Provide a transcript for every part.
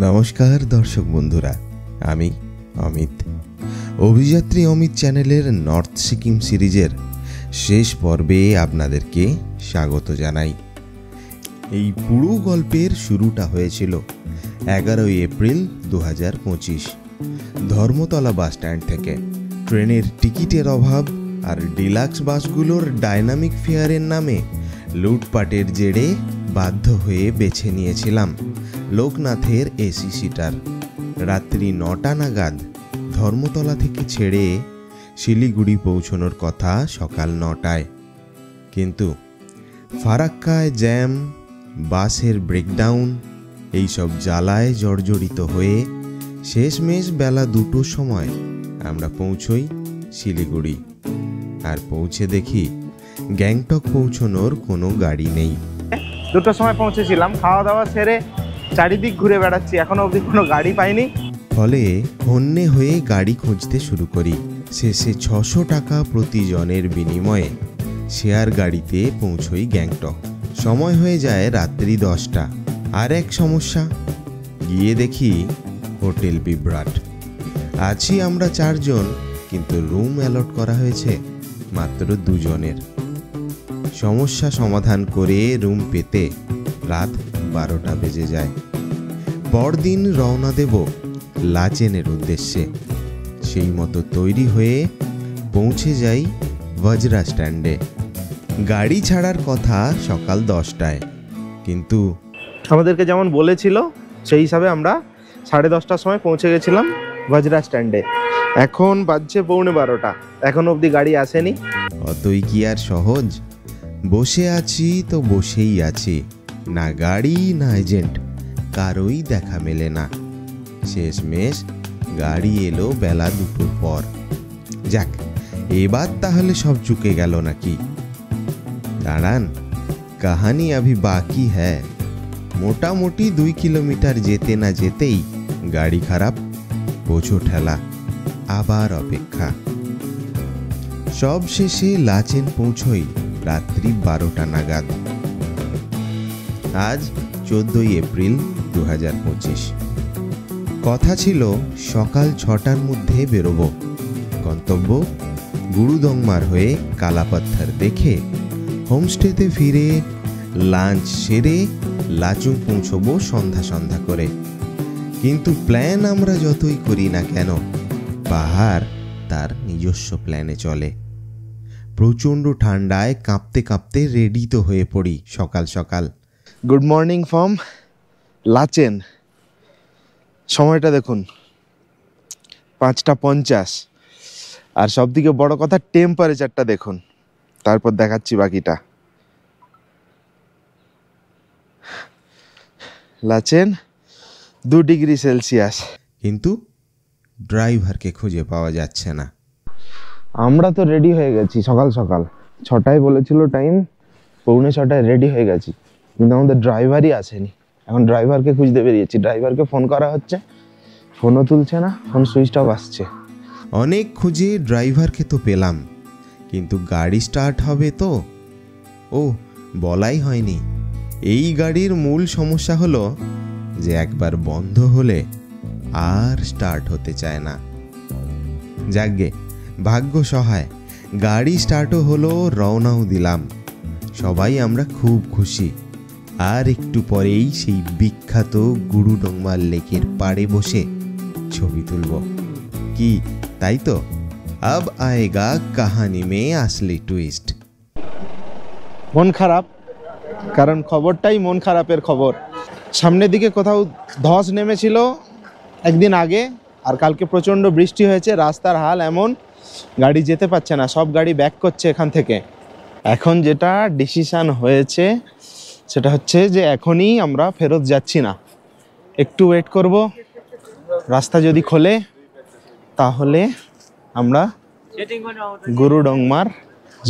নমস্কার দর্শক বন্ধুরা, আমি অমিত। অভিযাত্রী অমিত চ্যানেলের নর্থ সিকিম সিরিজের শেষ পর্বে আপনাদেরকে স্বাগত জানাই। এই পুরো গল্পের শুরুটা হয়েছিল 11 এপ্রিল 2025 ধর্মতলা বাস স্ট্যান্ড থেকে। ট্রেনের টিকিটের অভাব আর ডিলাক্স বাসগুলোর ডাইনামিক ফেয়ারের নামে লুটপাটের জেরে বাধ্য হয়ে বেছে নিয়েছিলাম লোকনাথের এসি সিটার। রাত্রি 9টা নাগাদ ধর্মতলা থেকে ছেড়ে শিলিগুড়ি পৌঁছানোর কথা সকাল 9টায়, কিন্তু ফারাক্কায় জ্যাম, বাসের ব্রেকডাউন এইসব জ্বালায় জর্জরিত হয়ে শেষমেশ বেলা 2টোর সময় আমরা পৌঁছই শিলিগুড়ি। আর পৌঁছে দেখি গ্যাংটক পৌঁছানোর কোনো গাড়ি নেই। 2টোর সময় পৌঁছেছিলাম, খাওয়া দাওয়া সেরে চারিদিক ঘুরে বেড়াচ্ছি, এখনো অবধি কোনো গাড়ি পাইনি। ফলে হন্যে হয়ে গাড়ি খুঁজতে শুরু করি। শেষে 600 টাকা প্রতিজনের বিনিময়ে শেয়ার গাড়িতে পৌঁছই গ্যাংটক। সময় হয়ে যায় রাত্রি 10টা। আর এক সমস্যা, গিয়ে দেখি হোটেল বিভ্রাট। আছি আমরা 4 জন, কিন্তু রুম অ্যালট করা হয়েছে মাত্র 2 জনের। সমস্যা সমাধান করে রুম পেতে রাত 12টা বেজে যায়। পরদিন রওনা দেব লাচেনের উদ্দেশ্যে। সেই মতো তৈরি হয়ে পৌঁছে যাই বজরা স্ট্যান্ডে। গাড়ি ছাড়ার কথা সকাল 10টায়, কিন্তু আমাদেরকে যেমন বলেছিল সেই হিসাবে আমরা 10:30টার সময় পৌঁছে গেছিলাম বজরা স্ট্যান্ডে। এখন বাজছে 12:15, এখন অবধি গাড়ি আসেনি। অতই কি আর সহজ? বসে আছি তো বসেই আছি, না গাড়ি না এজেন্ট, কারোই দেখা মেলে না। শেষমেশ গাড়ি এলো বেলা 2টোর পর। যাক, এবার তাহলে সব চুকে গেল নাকি? দাঁড়ান, কাহানি আভি বাকি হ্যায়। মোটামুটি 2 কিলোমিটার যেতে না যেতেই গাড়ি খারাপ, বোঝো ঠেলা, আবার অপেক্ষা। সব শেষে লাচেন পৌঁছই রাত্রি 12টা নাগাদ। আজ 14 এপ্রিল 2025। কথা ছিল সকাল 6টার মধ্যে বেরোবো। গন্তব্য গুরুদংমার হয়ে কালাপাত্থর দেখে হোমস্টেতে ফিরে লাঞ্চ সেরে লাচুং পৌঁছবো সন্ধ্যা করে। কিন্তু প্ল্যান আমরা যতই করি না কেন, পাহাড় তার নিজস্ব প্ল্যানে চলে। প্রচণ্ড ঠান্ডায় কাঁপতে কাঁপতে রেডি তো হয়ে পড়ি সকাল সকাল। Good morning from Lachen. সময়টা দেখুন 5:50। আর সব থেকে বড় কথা টেম্পারেচারটা দেখুন, তারপর দেখাচ্ছি বাকিটা। Lachen 2 degree Celsius. কিন্তু ড্রাইভারকে খুঁজে পাওয়া যাচ্ছে না। আমরা তো রেডি হয়ে গেছি সকাল 6টায় বলেছিল টাইম, 5:45 রেডি হয়ে গেছি, কিন্তু আমাদের ড্রাইভারই আসেনি। এখন ড্রাইভারকে খুঁজতে বেরিয়েছি। ড্রাইভারকে ফোন করা হচ্ছে, ফোনও তুলছে না, ফোন সুইচ অফ আসছে। অনেক খুঁজে ড্রাইভারকে তো পেলাম, কিন্তু গাড়ি স্টার্ট হবে তো? ও, বলাই হয়নি। এই গাড়ির মূল সমস্যা হলো যে একবার বন্ধ হলে আর স্টার্ট হতে চায় না। যাকগে, ভাগ্য সহায়, গাড়ি স্টার্টও হলো, রওনাও দিলাম। সবাই আমরা খুব খুশি। আর একটু পরেই সেই বিখ্যাত গুরুডংমা লেকের পাড়ে বসে ছবি তুলব। কি তাই তো? আব আয়েগা কাহানি মে আসলি টুইস্ট। মন খারাপ, কারণ খবরটাই মন খারাপের খবর। সামনের দিকে কোথাও ধস নেমেছিল একদিন আগে, আর কালকে প্রচণ্ড বৃষ্টি হয়েছে। রাস্তার হাল এমন, গাড়ি যেতে পারছে না, সব গাড়ি ব্যাক করছে এখান থেকে। এখন যেটা ডিসিশান হয়েছে সেটা হচ্ছে যে এখনই আমরা ফেরত যাচ্ছি না, একটু ওয়েট করব। রাস্তা যদি খোলে তাহলে আমরা গুরুডংমার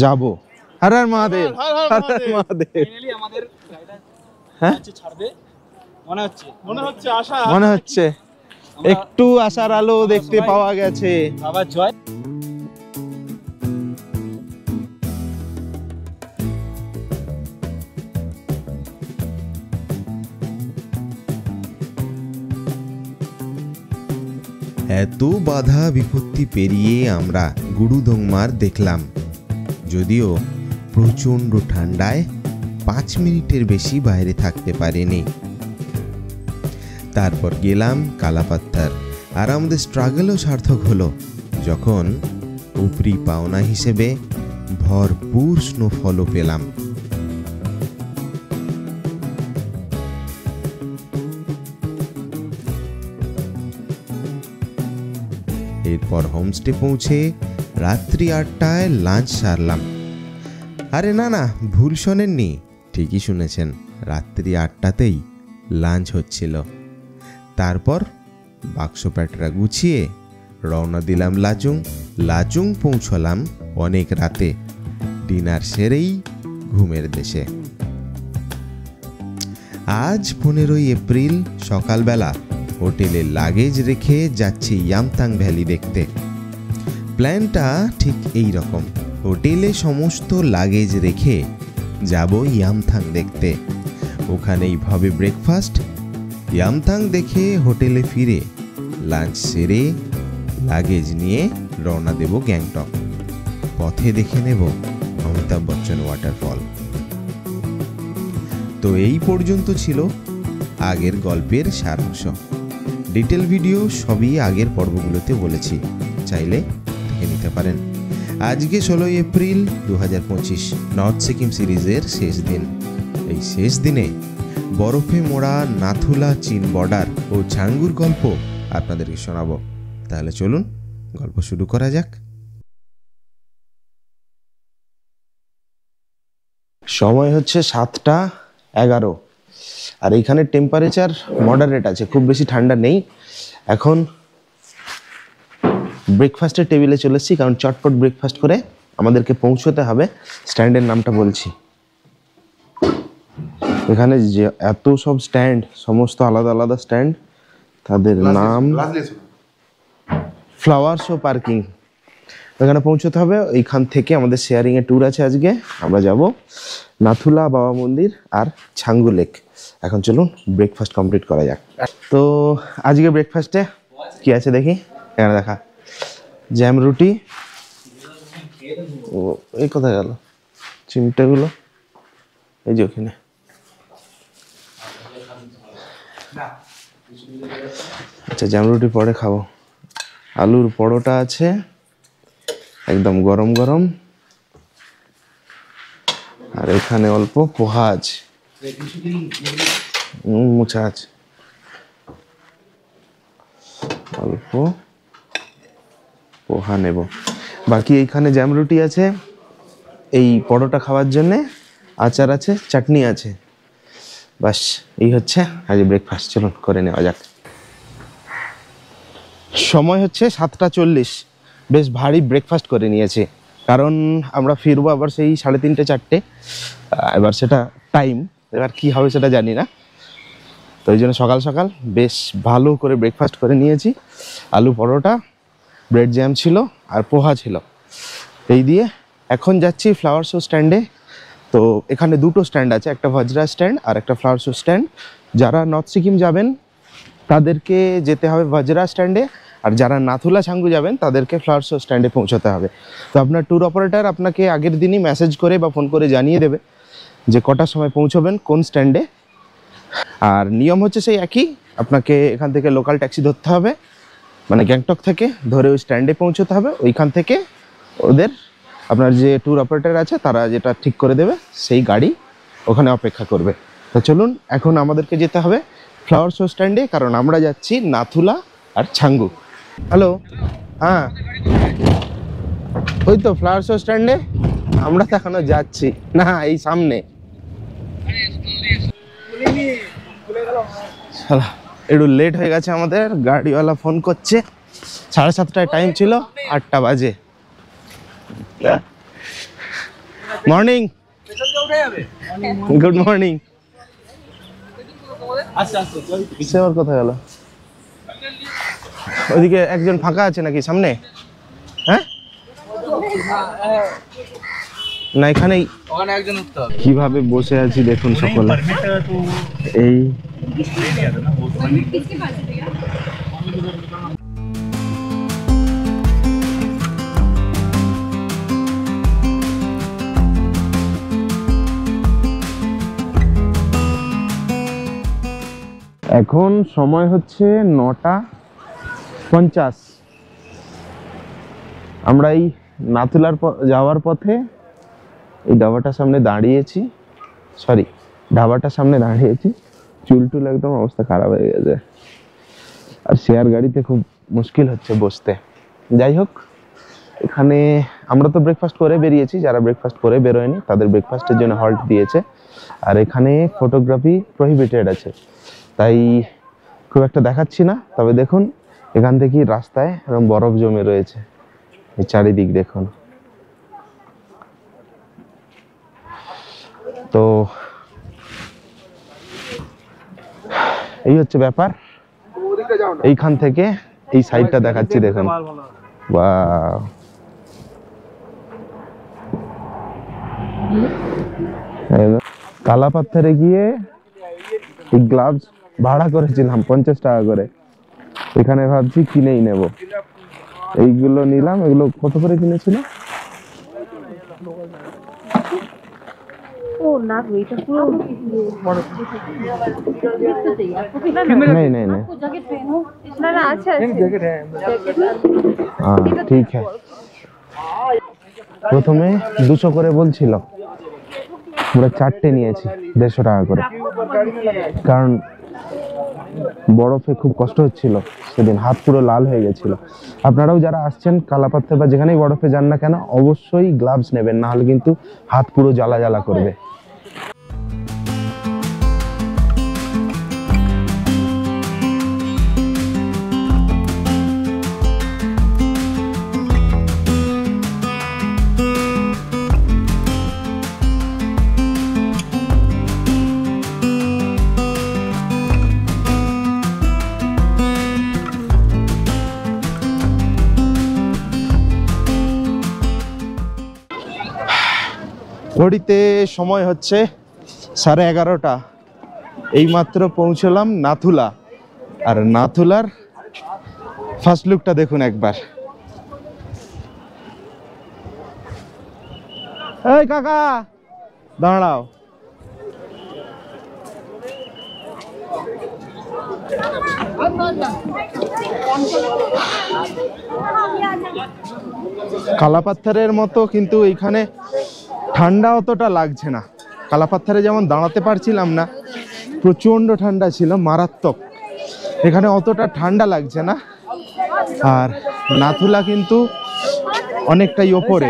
যাব। হর হর মহাদেব, হর হর মহাদেব। হ্যাঁ, মনে হচ্ছে একটু আশার আলো দেখতে পাওয়া গেছে। বাবা জয়। এত বাধা বিপত্তি পেরিয়ে আমরা গুরুদংমার দেখলাম, যদিও প্রচণ্ড ঠান্ডায় 5 মিনিটের বেশি বাইরে থাকতে পারিনি। তারপর গেলাম কালাপাত্তার, আর আমাদের স্ট্রাগলও সার্থক হলো যখন উপরি পাওনা হিসেবে ভরপুর স্নোফলও পেলাম। এরপর হোমস্টে পৌঁছে রাত্রি 8টায় লাঞ্চ সারলাম। আরে না না, ভুল শোনেননি, ঠিকই শুনেছেন, রাত্রি 8টাতেই লাঞ্চ হচ্ছিল। তারপর বাক্স প্যাটরা গুছিয়ে রওনা দিলাম লাচুং। লাচুং পৌঁছলাম অনেক রাতে, ডিনার সেরেই ঘুমের দেশে। আজ 15ই এপ্রিল সকালবেলা হোটেলে লাগেজ রেখে যাচ্ছি ইয়ামথাং ভ্যালি দেখতে। প্ল্যানটা ঠিক এই রকম, হোটেলে সমস্ত লাগেজ রেখে যাব ইয়ামথাং দেখতে, ওখানেই হবে ব্রেকফাস্ট। ইয়ামথাং দেখে হোটেলে ফিরে লাঞ্চ সেরে লাগেজ নিয়ে রওনা দেব গ্যাংটক। পথে দেখে নেব অমিতাভ বচ্চন ওয়াটারফল। তো এই পর্যন্ত ছিল আগের গল্পের সারাংশ। ডিটেল ভিডিও সবই আগের পর্বগুলোতে বলেছি, চাইলে দেখে নিতে পারেন। আজকে 16ই এপ্রিল 2025, নর্থ সিকিম সিরিজের শেষ দিন। এই শেষ দিনে বরফে মোড়া নাথুলা চীন বর্ডার ও ছাঙ্গুর গল্প আপনাদেরকে শোনাবো। তাহলে চলুন গল্প শুরু করা যাক। সময় হচ্ছে 7টা 11, আর এইখানে টেম্পারেচার মডারেট আছে, খুব বেশি ঠান্ডা নেই। এখন ব্রেকফাস্টের টেবিলে চলে এসেছি, কারণ চটপট ব্রেকফাস্ট করে আমাদেরকে পৌঁছতে হবে। স্ট্যান্ডের নামটা বলছি, এখানে যে এত সব স্ট্যান্ড, সমস্ত আলাদা আলাদা স্ট্যান্ড, তাদের নাম ফ্লাওয়ার শো পার্কিং। এখানে পৌঁছতে হবে। এইখান থেকে আমাদের শেয়ারিং এর ট্যুর আছে আজকে। আমরা যাব নাথুলা বাবা মন্দির আর ছাঙ্গু লেক। এখন চলুন ব্রেকফাস্ট কমপ্লিট করা যাক। তো আজকে ব্রেকফাস্টে কি আছে দেখি। এখানে দেখা জ্যাম রুটি, ও এই কোথায় গেল চিমটেগুলো, এই যে ওখানে। আচ্ছা, জ্যাম রুটি পরে খাবো। আলুর পরোটা আছে একদম গরম গরম, আর এখানে অল্প পোহা আছে, মুছা আছে, অল্প পোহা নেব। বাকি এইখানে জ্যাম রুটি আছে, এই পরোটা খাওয়ার জন্যে আচার আছে, চাটনি আছে, বাস এই হচ্ছে আজ ব্রেকফাস্ট। চলুন করে নেওয়া যাক। সময় হচ্ছে 7টা 40, বেশ ভারী ব্রেকফাস্ট করে নিয়েছি, কারণ আমরা ফিরবো আবার সেই 3:30-4টে। এবার সেটা টাইম, এবার কি হবে সেটা জানি না, তো ওই জন্য সকাল সকাল বেশ ভালো করে ব্রেকফাস্ট করে নিয়েছি। আলু পরোটা, ব্রেড জ্যাম ছিল আর পোহা ছিল, এই দিয়ে এখন যাচ্ছি ফ্লাওয়ার শো স্ট্যান্ডে। তো এখানে দুটো স্ট্যান্ড আছে, একটা ভাজরা স্ট্যান্ড আর একটা ফ্লাওয়ার শো স্ট্যান্ড। যারা নর্থ সিকিম যাবেন তাদেরকে যেতে হবে ভাজরা স্ট্যান্ডে, আর যারা নাথুলা ছাঙ্গু যাবেন তাদেরকে ফ্লাওয়ার শো স্ট্যান্ডে পৌঁছাতে হবে। তো আপনার ট্যুর অপারেটর আপনাকে আগের দিনই মেসেজ করে বা ফোন করে জানিয়ে দেবে যে কটার সময় পৌঁছবেন কোন স্ট্যান্ডে। আর নিয়ম হচ্ছে সেই একই, আপনাকে এখান থেকে লোকাল ট্যাক্সি ধরতে হবে, মানে গ্যাংটক থেকে ধরে ওই স্ট্যান্ডে পৌঁছতে হবে। ওইখান থেকে ওদের আপনার যে ট্যুর অপারেটর আছে তারা যেটা ঠিক করে দেবে সেই গাড়ি ওখানে অপেক্ষা করবে। তো চলুন এখন আমাদেরকে যেতে হবে ফ্লাওয়ার শো স্ট্যান্ডে, কারণ আমরা যাচ্ছি নাথুলা আর ছাঙ্গু। হ্যালো, হ্যাঁ ওই তো ফ্লাওয়ার শো স্ট্যান্ডে আমরা তো এখনো যাচ্ছি না, এই সামনে। একটু লেট হয়ে গেছে আমাদের, গাড়িওয়ালা ফোন করছে। 7:30টায় টাইম ছিল, 8টা বাজে। Morning, good morning. সে ওর কোথায় গেল? ওইদিকে একজন ফাঁকা আছে নাকি সামনে? হ্যাঁ না, এখানেই কিভাবে বসে আছি দেখুন সকলে। এই এখন সময় হচ্ছে 9:50। আমরা এই নাথুলার যাওয়ার পথে এই ধাবাটার সামনে দাঁড়িয়েছি, চুল টুল একদম অবস্থা খারাপ হয়ে গেছে, আর শেয়ার গাড়িতে খুব মুশকিল হচ্ছে বসতে। যাই হোক, এখানে আমরা তো ব্রেকফাস্ট করে বেরিয়েছি, যারা ব্রেকফাস্ট করে বেরোয়নি তাদের ব্রেকফাস্টের জন্য হল্ট দিয়েছে। আর এখানে ফটোগ্রাফি প্রহিবিটেড আছে, তাই খুব একটা দেখাচ্ছি না। তবে দেখুন এখান থেকে রাস্তায় এরকম বরফ জমে রয়েছে, এই চারিদিক দেখুন। তো এই হচ্ছে ব্যাপার। এইখান থেকে এই সাইডটা দেখাচ্ছি, দেখুন। ওয়াও, কালাপাথরে গিয়ে এই গ্লাভস ভাড়া করেছিলাম 50 টাকা করে, এখানে ভাবছি কিনেই নেব। এইগুলো নিলাম, এগুলো কত করে কিনেছিল? ঠিক হ্যাঁ, প্রথমে 200 করে বলছিল, পুরো 4টে নিয়েছি 150 টাকা করে, কারণ বরফে খুব কষ্ট হচ্ছিল সেদিন, হাত পুরো লাল হয়ে গেছিল। আপনারাও যারা আসছেন কালাপাথর বা যেখানেই বরফে যান না কেন, অবশ্যই গ্লাভস নেবেন, না হলে কিন্তু হাত পুরো জ্বালা জ্বালা করবে। ঘড়িতে সময় হচ্ছে 11:30। এইমাত্র পৌঁছলাম নাথুলা, আর নাথুলার ফার্স্ট লুকটা দেখুন একবার। এই কাকা দাঁড়াও, কালাপাথরের মতো কিন্তু এইখানে ঠান্ডা অতটা লাগছে না। কালাপাথরে যেমন দাঁড়াতে পারছিলাম না, প্রচন্ড ঠান্ডা ছিল, মারাত্মক। এখানে অতটা ঠান্ডা লাগছে না। আর নাথুলা কিন্তু অনেকটাই ওপরে।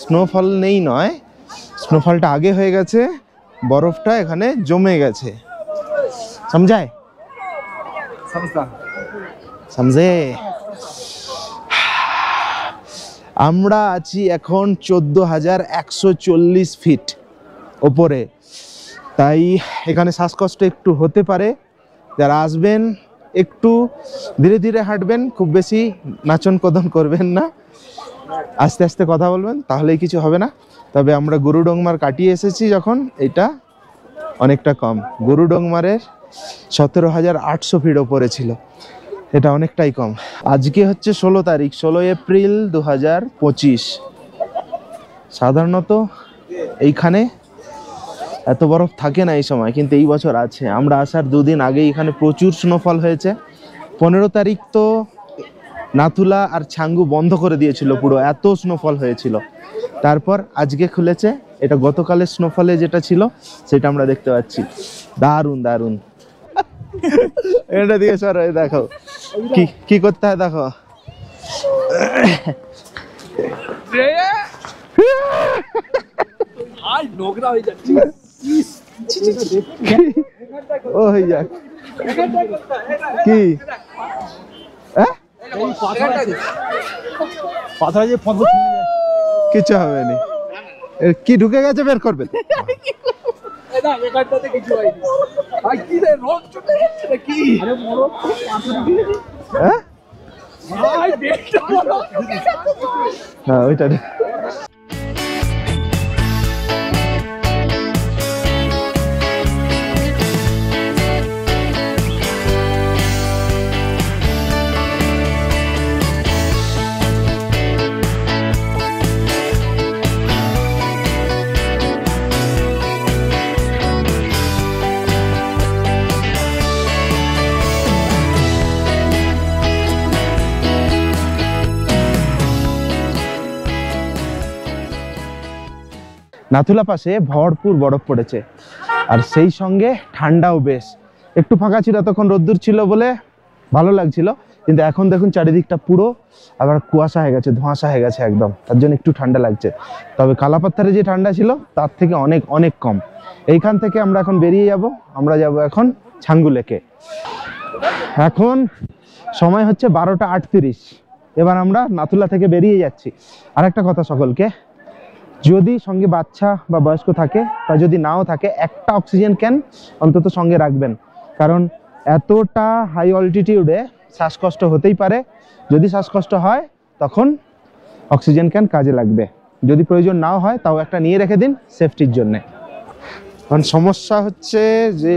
স্নোফল নেই নয়, স্নোফলটা আগে হয়ে গেছে, বরফটা এখানে জমে গেছে। সমঝায়? সমঝে? আমরা আছি এখন 14,140 ফিট ওপরে, তাই এখানে শ্বাসকষ্ট একটু হতে পারে। যারা আসবেন একটু ধীরে ধীরে হাঁটবেন, খুব বেশি নাচন কদন করবেন না, আস্তে আস্তে কথা বলবেন, তাহলেই কিছু হবে না। তবে আমরা গুরুডংমার কাটিয়ে এসেছি যখন, এটা অনেকটা কম। গুরুডংমারের 17,800 ফিট ওপরে ছিল, এটা অনেকটাই কম। আজকে হচ্ছে 16 তারিখ, 16 এপ্রিল 2025। সাধারণত এইখানে এত বরফ থাকে না এই সময়, কিন্তু এই বছর আছে। আমরা আসার 2 দিন আগে এখানে প্রচুর স্নোফল হয়েছে। 15 তারিখ তো নাথুলা আর ছাঙ্গু বন্ধ করে দিয়েছিল পুরো, এত স্নোফল হয়েছিল। তারপর আজকে খুলেছে, এটা গতকালের স্নোফলে যেটা ছিল সেটা আমরা দেখতে পাচ্ছি। দারুণ দারুণ। এটা দিয়ে সর, দেখো কি করতে হয়, দেখো। ও হয়ে যাক কি কিছু হবে না, কি ঢুকে গেছে বের করবেন। হ্যাঁ ওইটা নাথুলা পাশে ভরপুর বরফ পড়েছে, আর সেই সঙ্গে ঠান্ডাও বেশ। একটু ফাঁকা ছিল, তখন রোদ্দুর ছিল বলে ভালো লাগছিল, কিন্তু এখন দেখুন চারিদিকটা পুরো আবার কুয়াশা হয়ে গেছে, ধোঁয়াশা হয়ে গেছে একদম, তার জন্য একটু ঠান্ডা লাগছে। তবে কালাপাত্থারে যে ঠান্ডা ছিল তার থেকে অনেক অনেক কম। এইখান থেকে আমরা এখন বেরিয়ে যাব, আমরা যাব এখন ছাঙ্গু লেকে। এখন সময় হচ্ছে 12টা 38। এবার আমরা নাথুলা থেকে বেরিয়ে যাচ্ছি। আর একটা কথা সকলকে, যদি সঙ্গে বাচ্চা বা বয়স্ক থাকে বা যদি নাও থাকে, একটা অক্সিজেন ক্যান অন্তত সঙ্গে রাখবেন, কারণ এতটা হাই অল্টিটিউডে শ্বাসকষ্ট হতেই পারে। যদি শ্বাসকষ্ট হয় তখন অক্সিজেন ক্যান কাজে লাগবে, যদি প্রয়োজন নাও হয় তাও একটা নিয়ে রেখে দিন সেফটির জন্যে। কারণ সমস্যা হচ্ছে যে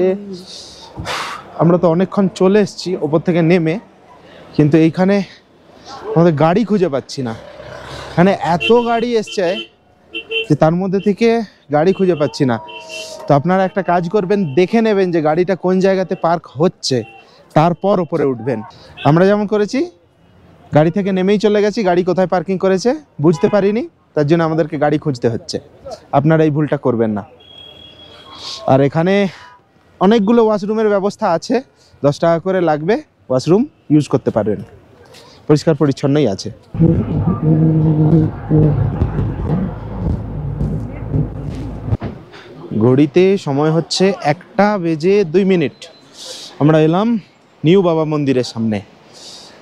আমরা তো অনেকক্ষণ চলে এসেছি ওপর থেকে নেমে, কিন্তু এইখানে আমাদের গাড়ি খুঁজে পাচ্ছি না। এখানে এত গাড়ি এসছে যে তার মধ্যে থেকে গাড়ি খুঁজে পাচ্ছি না। তো আপনারা একটা কাজ করবেন, দেখে নেবেন যে গাড়িটা কোন জায়গাতে পার্ক হচ্ছে, তারপর ওপরে উঠবেন। আমরা যেমন করেছি, গাড়ি থেকে নেমেই চলে গেছি, গাড়ি কোথায় পার্কিং করেছে বুঝতে পারিনি, তার জন্য আমাদেরকে গাড়ি খুঁজতে হচ্ছে। আপনারা এই ভুলটা করবেন না। আর এখানে অনেকগুলো ওয়াশরুমের ব্যবস্থা আছে, 10 টাকা করে লাগবে, ওয়াশরুম ইউজ করতে পারবেন, পরিষ্কার পরিচ্ছন্নই আছে। ঘড়িতে সময় হচ্ছে 1:02। আমরা এলাম নিউ বাবা মন্দিরের সামনে,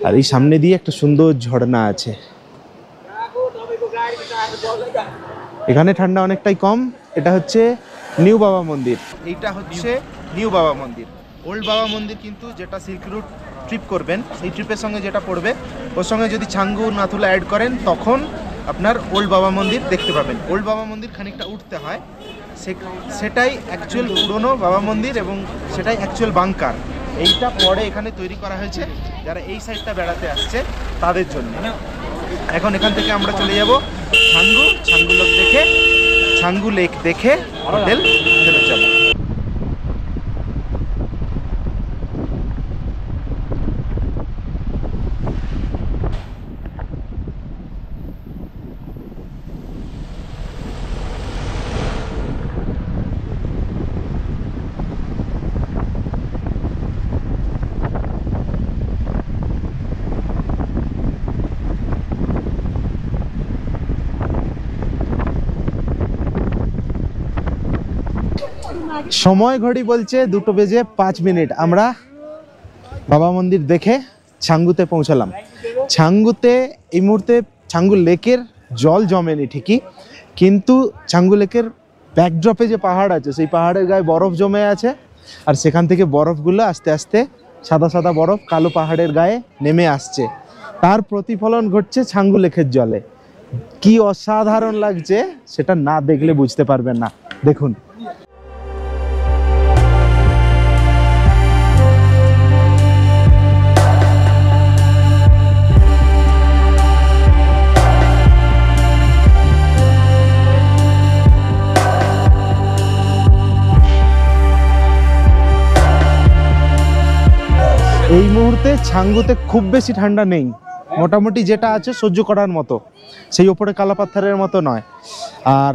আর এই সামনে দিয়ে একটা সুন্দর ঝর্ণা আছে। এখানে ঠান্ডা অনেকটাই কম। এটা হচ্ছে নিউ বাবা মন্দির, এইটা হচ্ছে নিউ বাবা মন্দির। ওল্ড বাবা মন্দির কিন্তু যেটা সিল্ক রুট ট্রিপ করবেন, সেই ট্রিপের সঙ্গে যেটা পড়বে, ওর সঙ্গে যদি ছাঙ্গু নাথুলা অ্যাড করেন তখন আপনার ওল্ড বাবা মন্দির দেখতে পাবেন। ওল্ড বাবা মন্দির খানিকটা উঠতে হয়, সেটাই অ্যাকচুয়াল পুরনো বাবা মন্দির এবং সেটাই অ্যাকচুয়াল বাংকার। এইটা পরে এখানে তৈরি করা হয়েছে যারা এই সাইডটা বেড়াতে আসছে তাদের জন্য। এখন এখান থেকে আমরা চলে যাব ছাঙ্গু লেক দেখে হোটেল ফেরত যাব। সময় ঘড়ি বলছে 2:05। আমরা বাবা মন্দির দেখে ছাঙ্গুতে পৌঁছালাম। ছাঙ্গুতে এই মুহূর্তে ছাঙ্গু লেকের জল জমেনি ঠিকই, কিন্তু ছাঙ্গু লেকের ব্যাকড্রপে যে পাহাড় আছে, সেই পাহাড়ের গায়ে বরফ জমে আছে, আর সেখান থেকে বরফগুলো আস্তে আস্তে সাদা সাদা বরফ কালো পাহাড়ের গায়ে নেমে আসছে, তার প্রতিফলন ঘটছে ছাঙ্গু লেকের জলে। কি অসাধারণ লাগছে সেটা না দেখলে বুঝতে পারবেন না, দেখুন। এই মুহূর্তে ছাঙ্গুতে খুব বেশি ঠান্ডা নেই, মোটামুটি যেটা আছে সহ্য করার মতো, সেই ওপরে কালাপাথরের মতো নয়। আর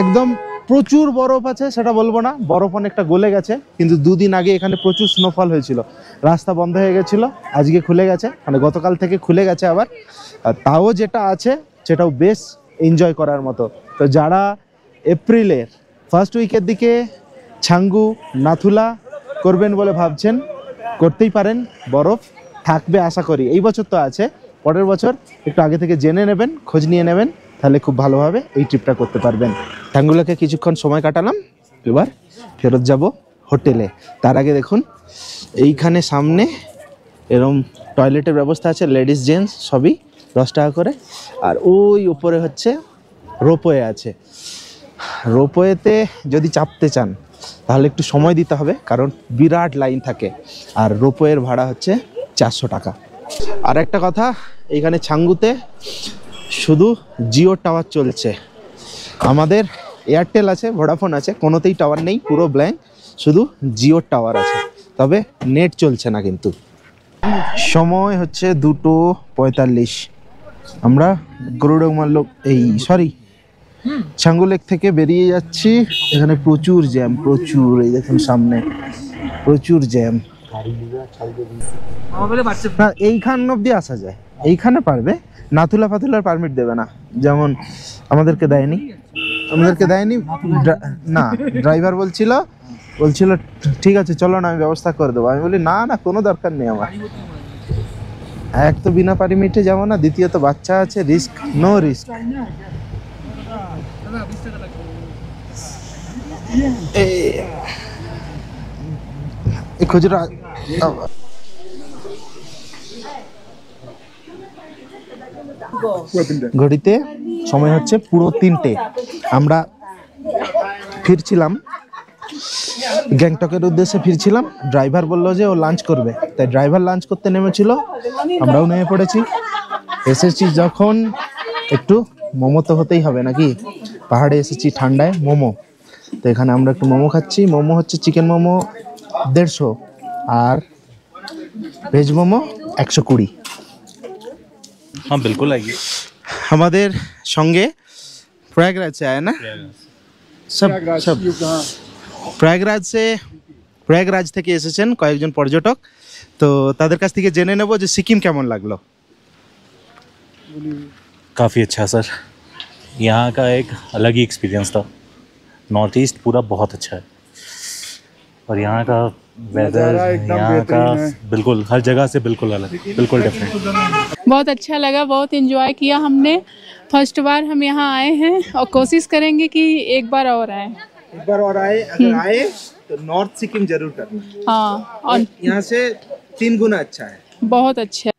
একদম প্রচুর বরফ আছে সেটা বলবো না, বরফ অনেকটা গলে গেছে, কিন্তু 2 দিন আগে এখানে প্রচুর স্নোফল হয়েছিল, রাস্তা বন্ধ হয়ে গেছিল, আজকে খুলে গেছে, মানে গতকাল থেকে খুলে গেছে আবার। তাও যেটা আছে সেটাও বেশ এনজয় করার মতো। তো যারা এপ্রিলের ফার্স্ট উইকের দিকে ছাঙ্গু নাথুলা করবেন বলে ভাবছেন, করতেই পারেন, বরফ থাকবে আশা করি। এই বছর তো আছে, পরের বছর একটু আগে থেকে জেনে নেবেন, খোঁজ নিয়ে নেবেন, তাহলে খুব ভালোভাবে এই ট্রিপটা করতে পারবেন। ছাঙ্গুলাকে কিছুক্ষণ সময় কাটালাম, এবার ফেরত যাব হোটেলে। তার আগে দেখুন এইখানে সামনে এরম টয়লেটের ব্যবস্থা আছে, লেডিস জেন্টস সবই 10 টাকা করে। আর ওই উপরে হচ্ছে রোপওয়ে আছে। রোপওয়েতে যদি চাপতে চান তাহলে একটু সময় দিতে হবে, কারণ বিরাট লাইন থাকে, আর রোপওয়ের ভাড়া হচ্ছে 400 টাকা। আর একটা কথা, এইখানে ছাঙ্গুতে শুধু জিও টাওয়ার চলছে, আমাদের এয়ারটেল আছে, ভোডাফোন আছে, কোনোতেই টাওয়ার নেই, পুরো ব্ল্যাঙ্ক, শুধু জিও টাওয়ার আছে, তবে নেট চলছে না। কিন্তু সময় হচ্ছে 2:45। আমরা গরুডুমার ছাঙ্গু লেক থেকে বেরিয়ে যাচ্ছি। এখানে প্রচুর জ্যাম, প্রচুর। এই দেখুন সামনে প্রচুর জ্যাম। না এইখান অব্দি আসা যায়, এইখানে পারবে। নাথুলা ফাতুলার পারমিট দেবে না, যেমন আমাদেরকে দেয়নি। না, ড্রাইভার বলছিল ঠিক আছে চলো না, আমি ব্যবস্থা করে দেবো। আমি বলি না না, কোনো দরকার নেই আমার। এক তো বিনা পারমিটে যাবো না, দ্বিতীয়ত বাচ্চা আছে, রিস্ক নো রিস্ক। খুচরা ঘড়িতে সময় হচ্ছে পুরো 3টে। আমরা ফিরছিলাম গ্যাংটকের উদ্দেশ্যে ফিরছিলাম। ড্রাইভার বললো যে ও লাঞ্চ করবে, তাই ড্রাইভার লাঞ্চ করতে নেমেছিল, আমরাও নেমে পড়েছি। এসেছি যখন একটু মোমো তো হতেই হবে নাকি, পাহাড়ে এসেছি ঠান্ডায়, মোমো। তো এখানে আমরা একটু মোমো খাচ্ছি। মোমো হচ্ছে চিকেন মোমো 150 আর ভেজ মোমো 120। हाँ बिल्कुल आइए। আমাদের সঙ্গে প্রয়াগরাজ से आया ना সব প্রয়াগরাজ থেকে এসেছেন কয়েকজন পর্যটক। তো তাদের কাছ থেকে জেনে নেব যে সিকিম কেমন লাগলো। काफ़ी अच्छा सर, यहाँ का एक अलग ही एक्सपीरियंस था। नॉर्थ ईस्ट पूरा बहुत अच्छा है और यहाँ का वेदर, यहाँ का बिल्कुल हर जगह से बिल्कुल अलग, बिल्कुल डिफरेंट। बहुत अच्छा लगा, बहुत एंजॉय किया हमने। फर्स्ट बार हम यहाँ आए हैं और कोशिश करेंगे कि एक बार और आए। एक बार और आए, अगर आए तो नॉर्थ सिक्किम जरूर करना। हाँ, और यहाँ से 3 गुना अच्छा है। बहुत अच्छा।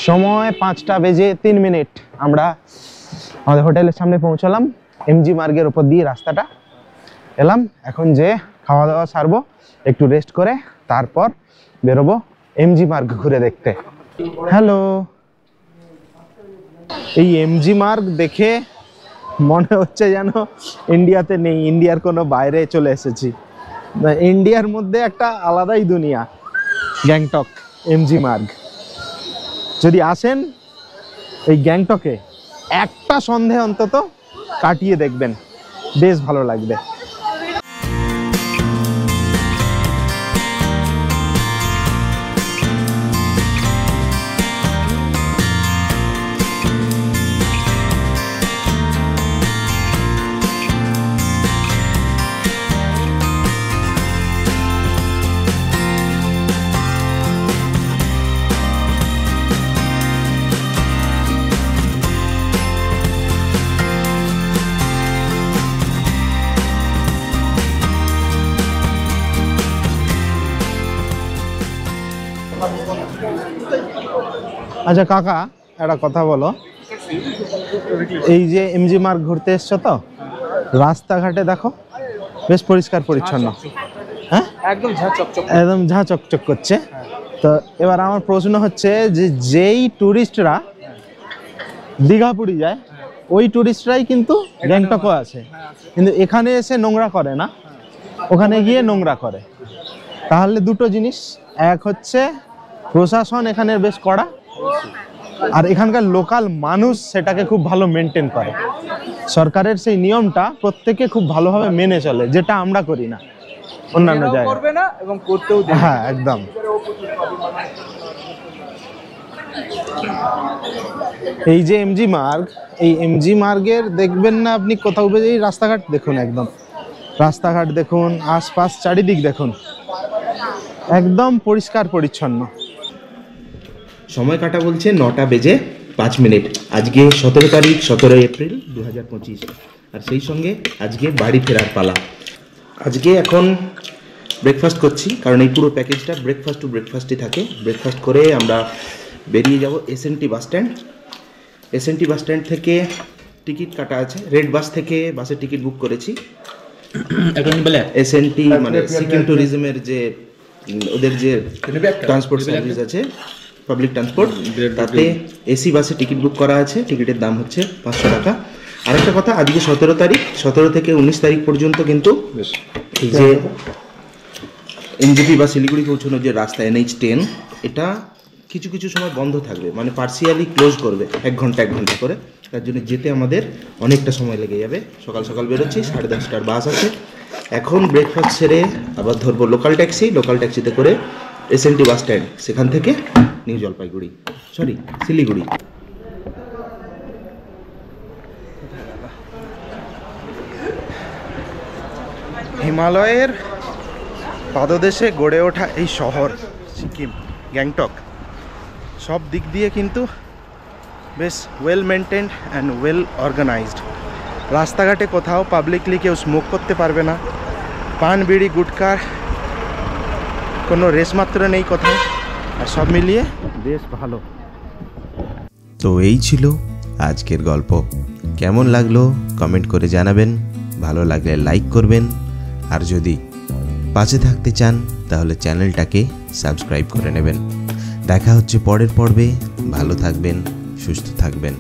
সময় 5:03। আমরা আমাদের হোটেলের সামনে পৌঁছলাম। এমজি মার্গের উপর দিয়ে রাস্তাটা এলাম। এখন যে খাওয়া দাওয়া সারবো, একটু রেস্ট করে তারপর বেরোবো এমজি মার্গ ঘুরে দেখতে। হ্যালো, এই এমজি মার্গ দেখে মনে হচ্ছে যেন ইন্ডিয়াতে নেই, ইন্ডিয়ার কোনো বাইরে চলে এসেছি। ইন্ডিয়ার মধ্যে একটা আলাদাই দুনিয়া গ্যাংটক এমজি মার্গ। যদি আসেন এই গ্যাংটকে একটা সন্ধে অন্তত কাটিয়ে দেখবেন, বেশ ভালো লাগবে। আচ্ছা কাকা, একটা কথা বলো, এই যে এমজি মার্গ ঘুরতে এসছো তো, রাস্তাঘাটে দেখো বেশ পরিষ্কার পরিচ্ছন্ন, হ্যাঁ একদম ঝাঁ চকচক করছে। তো এবার আমার প্রশ্ন হচ্ছে যে যেই টুরিস্টরা দীঘাপুরি যায়, ওই টুরিস্টরাই কিন্তু গ্যাংটকও আছে, কিন্তু এখানে এসে নোংরা করে না, ওখানে গিয়ে নোংরা করে। তাহলে দুটো জিনিস, এক হচ্ছে প্রশাসন এখানের বেশ কড়া, আর এখানকার লোকাল মানুষ সেটাকে খুব ভালো মেনটেন করে। সরকারের সেই নিয়মটা প্রত্যেকে খুব ভালোভাবে মেনে চলে, যেটা আমরা করি না অন্যান্য জায়গায়। করবে না এবং করতেও দেয় না। হ্যাঁ একদম। এই যে এমজি মার্গ, এই এমজি মার্গের দেখবেন না আপনি কোথাও, এই রাস্তাঘাট দেখুন, একদম রাস্তাঘাট দেখুন, আশপাশ চারিদিক দেখুন, একদম পরিষ্কার পরিচ্ছন্ন। সময় কাটা বলছে 9:05। আজকে 17 তারিখ, 17 এপ্রিল 2025। আর সেই সঙ্গে আজকে বাড়ি ফেরার পালা। আজকে এখন ব্রেকফাস্ট করছি, কারণ এই পুরো প্যাকেজটা ব্রেকফাস্ট টু ব্রেকফাস্টই থাকে। ব্রেকফাস্ট করে আমরা বেরিয়ে যাব SNT bus stand. SNT bus stand থেকে টিকিট কাটা আছে, রেড বাস থেকে বাসের টিকিট বুক করেছি। এসএনটি মানে সিকিম ট্যুরিজমের যে ওদের যে ট্রান্সপোর্ট সার্ভিস আছে, পাবলিক ট্রান্সপোর্ট, তাতে এসি বাসে টিকিট বুক করা আছে, টিকিটের দাম হচ্ছে 500 টাকা। আরেকটা কথা, আজকে 17 তারিখ, 17 থেকে 19 তারিখ পর্যন্ত কিন্তু এই যে এনজেপি বা শিলিগুড়ি পৌঁছানোর যে রাস্তা NH10, এটা কিছু কিছু সময় বন্ধ থাকবে, মানে পার্সিয়ালি ক্লোজ করবে 1 ঘন্টা করে। তার জন্য যেতে আমাদের অনেকটা সময় লেগে যাবে। সকাল সকাল বেরোচ্ছি, 10:30টার বাস আছে। এখন ব্রেকফাস্ট সেরে আবার ধরবো লোকাল ট্যাক্সিতে করে SNT বাস স্ট্যান্ড, সেখান থেকে নিউ জলপাইগুড়ি, শিলিগুড়ি। হিমালয়ের পাদদেশে গড়ে ওঠা এই শহর সিকিম, গ্যাংটক, সব দিক দিয়ে কিন্তু বেশ well maintained and well organised. রাস্তাঘাটে কোথাও পাবলিকলি কেউ স্মোক করতে পারবে না, পান বিড়ি গুটকার কোনো রেশমাত্র নেই কোথাও, আর সব মিলিয়ে বেশ ভালো। তো এই ছিল আজকের গল্প। কেমন লাগলো কমেন্ট করে জানাবেন, ভালো লাগলে লাইক করবেন, আর যদি পাশে থাকতে চান তাহলে চ্যানেলটাকে সাবস্ক্রাইব করে নেবেন। দেখা হচ্ছে পরের পর্বে। ভালো থাকবেন, সুস্থ থাকবেন।